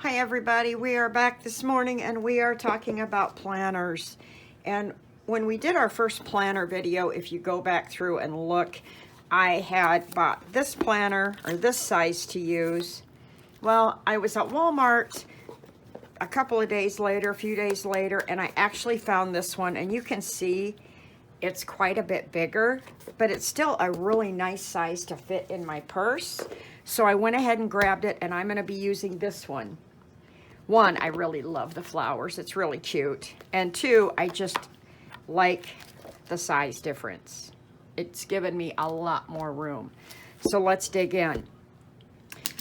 Hi everybody, we are back this morning and we are talking about planners. And when we did our first planner video, if you go back through and look, I had bought this planner or this size to use. Well, I was at Walmart a couple of days later, a few days later, and I actually found this one, and you can see it's quite a bit bigger, but it's still a really nice size to fit in my purse. So I went ahead and grabbed it, and I'm going to be using this one. One, I really love the flowers. It's really cute. And two, I just like the size difference. It's given me a lot more room. So let's dig in.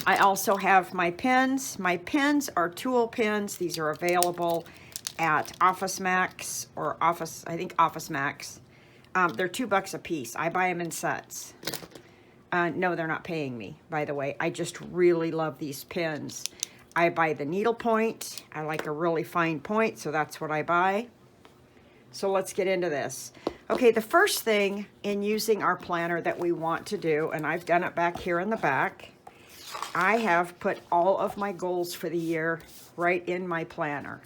I also have my pins. My pins are tool pins. These are available at Office Max or Office Max. They're $2 a piece. I buy them in sets. No, they're not paying me, by the way. I just really love these pins. I buy the needle point. I like a really fine point, so that's what I buy. So let's get into this. Okay, the first thing in using our planner that we want to do, and I've done it back here in the back, I have put all of my goals for the year right in my planner.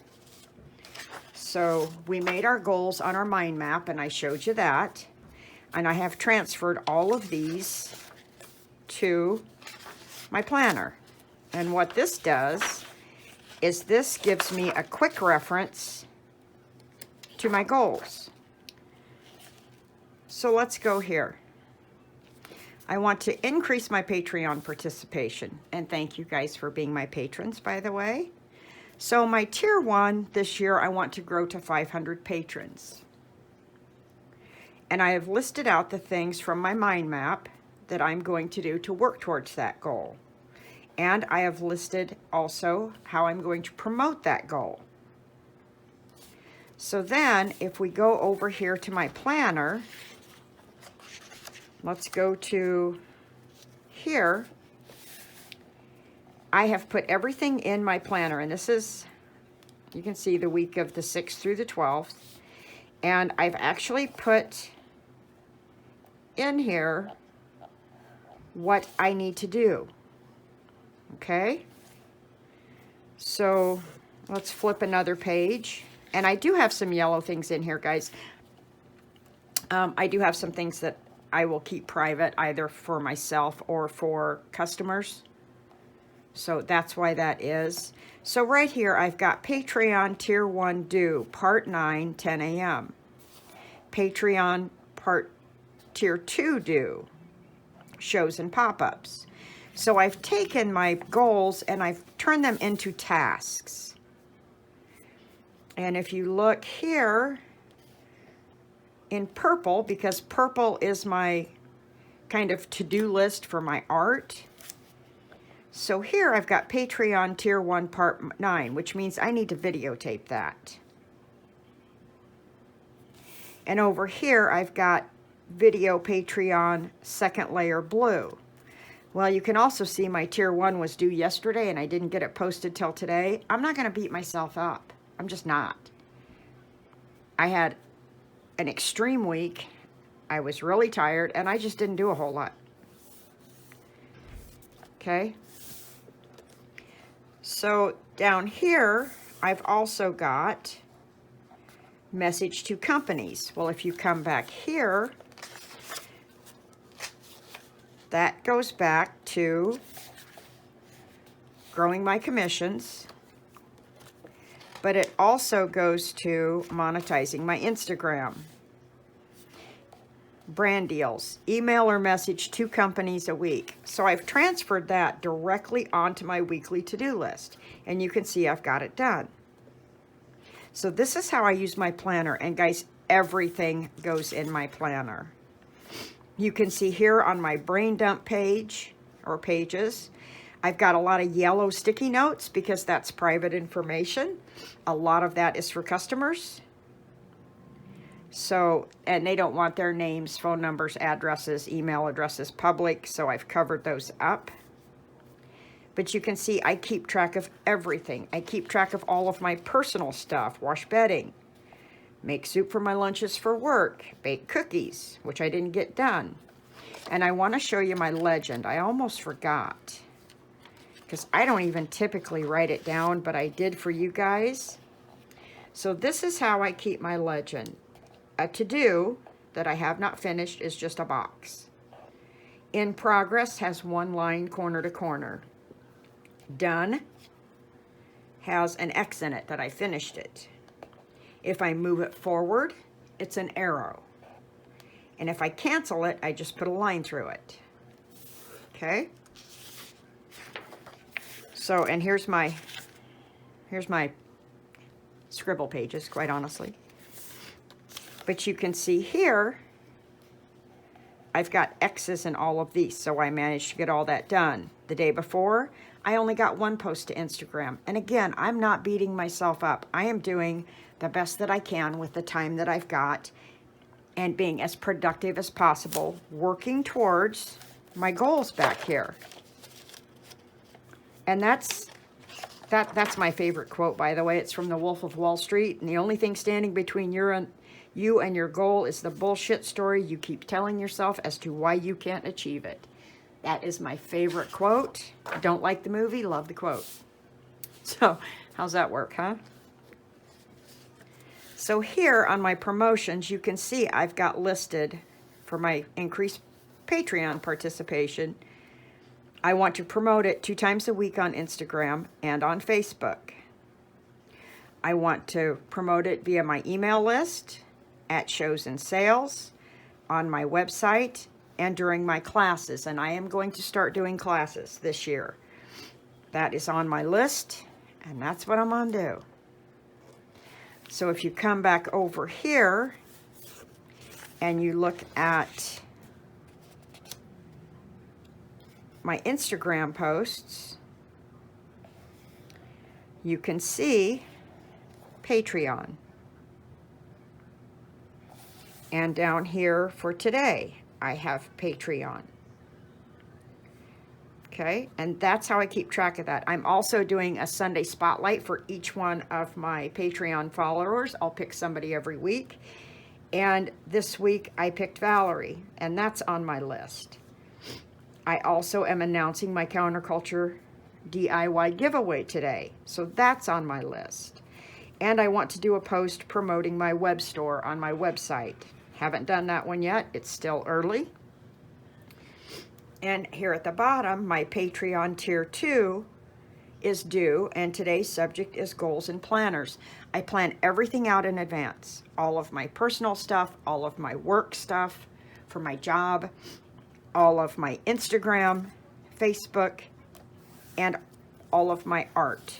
So we made our goals on our mind map, and I showed you that. And I have transferred all of these to my planner. And what this does is this gives me a quick reference to my goals. So let's go here. I want to increase my Patreon participation. And thank you guys for being my patrons, by the way. So my tier 1 this year, I want to grow to 500 patrons. And I have listed out the things from my mind map that I'm going to do to work towards that goal. And I have listed also how I'm going to promote that goal. So then if we go over here to my planner, let's go to here. I have put everything in my planner, and this is, you can see the week of the 6th through the 12th. And I've actually put in here what I need to do. Okay, so let's flip another page. And I do have some yellow things in here, guys. I do have some things that I will keep private, either for myself or for customers. So that's why that is. So right here, I've got Patreon Tier 1 due, Part 9, 10 a.m. Patreon Tier 2 due, shows and pop-ups. So I've taken my goals and I've turned them into tasks. And if you look here in purple, because purple is my kind of to-do list for my art. So here I've got Patreon Tier 1 Part 9, which means I need to videotape that. And over here I've got Video Patreon Second Layer Blue. Well, you can also see my Tier 1 was due yesterday and I didn't get it posted till today. I'm not going to beat myself up. I'm just not. I had an extreme week. I was really tired and I just didn't do a whole lot. Okay. So down here, I've also got message to companies. Well, if you come back here, that goes back to growing my commissions, but it also goes to monetizing my Instagram, brand deals, email or message 2 companies a week. So I've transferred that directly onto my weekly to-do list, and you can see I've got it done. So this is how I use my planner, and guys, everything goes in my planner. You can see here on my brain dump page or pages, I've got a lot of yellow sticky notes because that's private information. A lot of that is for customers. So, and they don't want their names, phone numbers, addresses, email addresses public, so I've covered those up. But you can see I keep track of everything. I keep track of all of my personal stuff, wash bedding, make soup for my lunches for work, bake cookies, which I didn't get done. And I want to show you my legend. I almost forgot. because I don't even typically write it down, but I did for you guys. So this is how I keep my legend. A to-do that I have not finished is just a box. In progress has one line corner to corner. Done has an X in it that I finished it. If I move it forward, it's an arrow. And if I cancel it, I just put a line through it. Okay? So, and here's my scribble pages, quite honestly. But you can see here, I've got X's in all of these, so I managed to get all that done. The day before, I only got one post to Instagram. And again, I'm not beating myself up. I am doing the best that I can with the time that I've got and being as productive as possible, working towards my goals back here. And that's my favorite quote, by the way. It's from The Wolf of Wall Street. And the only thing standing between you and your goal is the bullshit story you keep telling yourself as to why you can't achieve it. That is my favorite quote. Don't like the movie, love the quote. So, how's that work, huh? So here on my promotions, you can see I've got listed for my increased Patreon participation. I want to promote it 2 times a week on Instagram and on Facebook. I want to promote it via my email list, at shows and sales, on my website, and during my classes. And I am going to start doing classes this year. That is on my list, and that's what I'm going to do. So if you come back over here and you look at my Instagram posts, you can see Patreon. And down here for today, I have Patreon. Okay, and that's how I keep track of that. I'm also doing a Sunday spotlight for each one of my Patreon followers. I'll pick somebody every week. And this week I picked Valerie, and that's on my list. I also am announcing my Counterculture DIY giveaway today, so that's on my list. And I want to do a post promoting my web store on my website. Haven't done that one yet. It's still early. And here at the bottom, my Patreon Tier 2 is due, and today's subject is goals and planners. I plan everything out in advance. All of my personal stuff, all of my work stuff for my job, all of my Instagram, Facebook, and all of my art.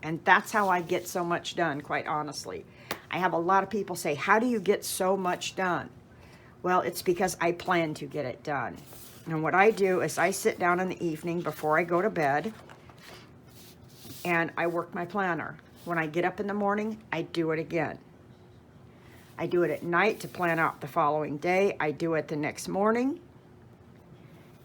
And that's how I get so much done, quite honestly. I have a lot of people say, how do you get so much done? Well, it's because I plan to get it done. And what I do is I sit down in the evening before I go to bed and I work my planner. When I get up in the morning, I do it again. I do it at night to plan out the following day. I do it the next morning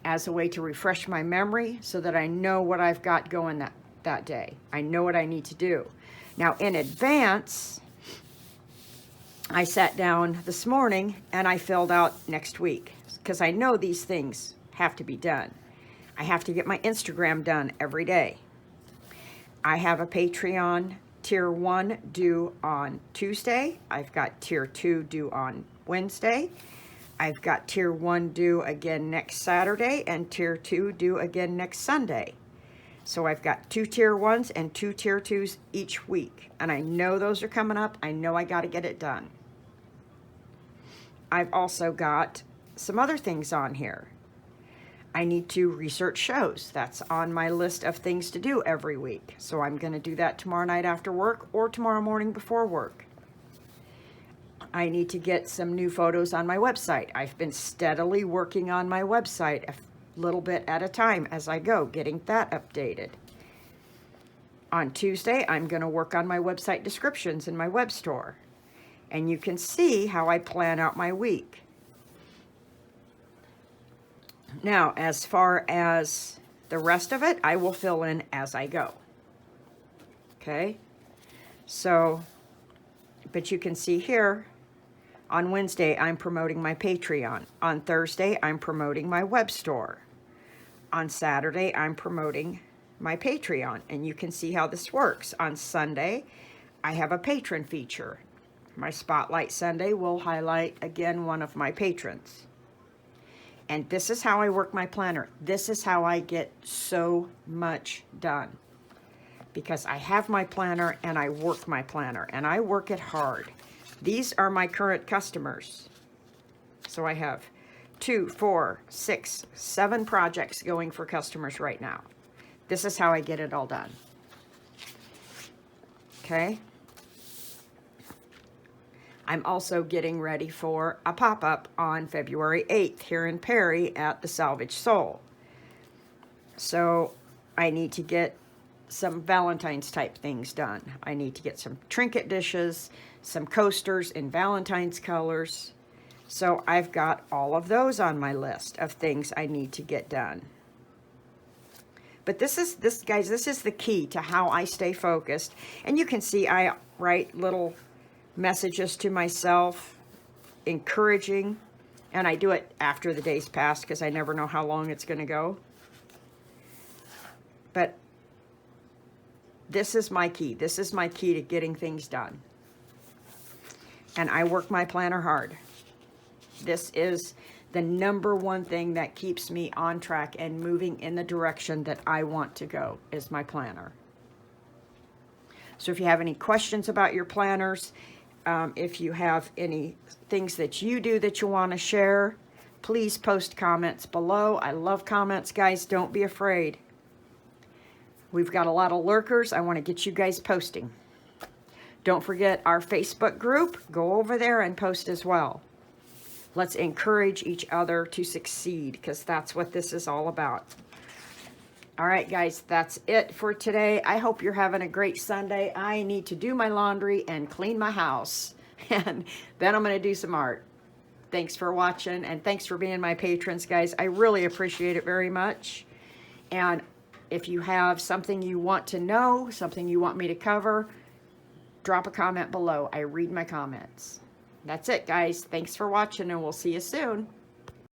as a way to refresh my memory so that I know what I've got going that day. I know what I need to do. Now, in advance, I sat down this morning and I filled out next week because I know these things have to be done. I have to get my Instagram done every day. I have a Patreon Tier 1 due on Tuesday. I've got Tier 2 due on Wednesday. I've got Tier 1 due again next Saturday and Tier 2 due again next Sunday. So I've got 2 Tier 1s and 2 Tier 2s each week. And I know those are coming up. I know I got to get it done. I've also got some other things on here. I need to research shows. That's on my list of things to do every week. So I'm going to do that tomorrow night after work or tomorrow morning before work. I need to get some new photos on my website. I've been steadily working on my website a little bit at a time as I go, getting that updated. On Tuesday, I'm going to work on my website descriptions in my web store. And you can see how I plan out my week. Now, as far as the rest of it, I will fill in as I go. Okay? So, but you can see here, on Wednesday, I'm promoting my Patreon. On Thursday, I'm promoting my web store. On Saturday, I'm promoting my Patreon, and you can see how this works. On Sunday, I have a patron feature. My Spotlight Sunday will highlight, again, one of my patrons. And this is how I work my planner. This is how I get so much done. Because I have my planner and I work my planner, and I work it hard. These are my current customers. So I have 2, 4, 6, 7 projects going for customers right now. This is how I get it all done. Okay? I'm also getting ready for a pop-up on February 8th here in Perry at the Salvage Soul. So I need to get some Valentine's type things done. I need to get some trinket dishes, some coasters in Valentine's colors. So I've got all of those on my list of things I need to get done. But this is the key to how I stay focused. And you can see I write little messages to myself, encouraging, and I do it after the day's passed because I never know how long it's going to go. But this is my key. This is my key to getting things done. And I work my planner hard. This is the #1 thing that keeps me on track and moving in the direction that I want to go, is my planner. So if you have any questions about your planners, if you have any things that you do that you want to share, please post comments below. I love comments, guys. Don't be afraid. We've got a lot of lurkers. I want to get you guys posting. Don't forget our Facebook group. Go over there and post as well. Let's encourage each other to succeed, because that's what this is all about. All right, guys, that's it for today. I hope you're having a great Sunday. I need to do my laundry and clean my house, and then I'm going to do some art. Thanks for watching, and thanks for being my patrons, guys. I really appreciate it very much. And if you have something you want to know, something you want me to cover, drop a comment below. I read my comments. That's it, guys. Thanks for watching, and we'll see you soon.